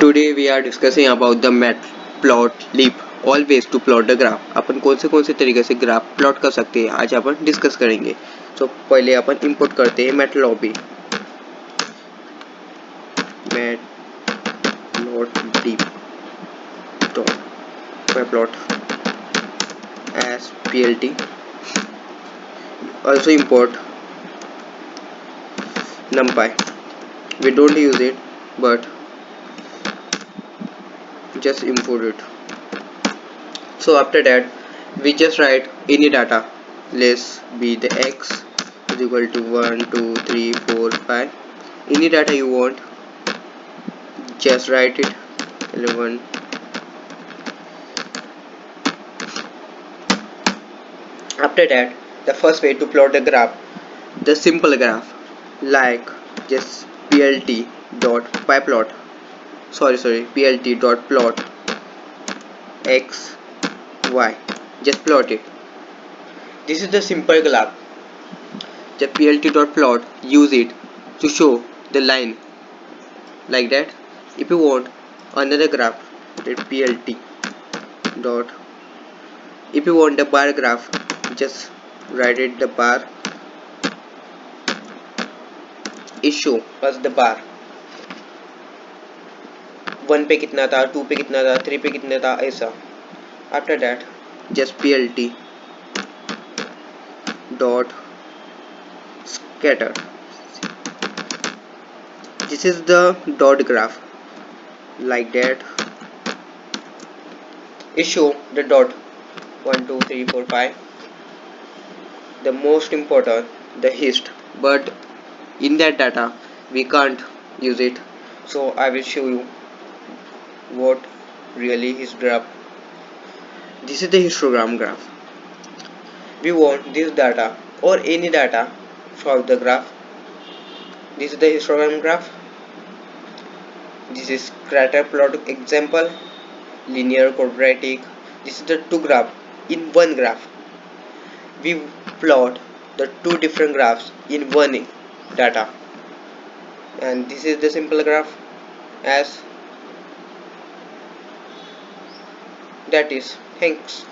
Today we are discussing about the Matplotlib, all ways to plot the graph. अपन कौन से तरीके से graph plot कर सकते हैं आज अपन डिस्कस करेंगे. तो पहले अपन इंपोर्ट करते हैं matplotlib matplotlib as plt. Also import numpy. We don't use it, but just import it. So after that we just write any data. Let's be the x is equal to 1 2 3 4 5. Any data you want, just write it. 11. After that, the first way to plot the graph, the simple graph, like just plt.plot x y, just plot it. This is the simple graph. The plt.plot, use it to show the line like that. If you want another graph, the plt dot. If you want the bar graph, just write it the bar is show us the bar. 1 पे कितना था, 2 पे कितना था, 3 पे कितना था, ऐसा. After that, just plt dot scatter. This is the dot graph like that. It show the dot 1 2 3 4 5. The most important, the hist, but in that data we can't use it, so I will show you what really is graph. This is the histogram graph. We want this data or any data from the graph. This is the histogram graph. This is scatter plot example, linear, quadratic. This is the two graph in one graph. We plot the two different graphs in one data, and this is the simple graph as that is. Thanks.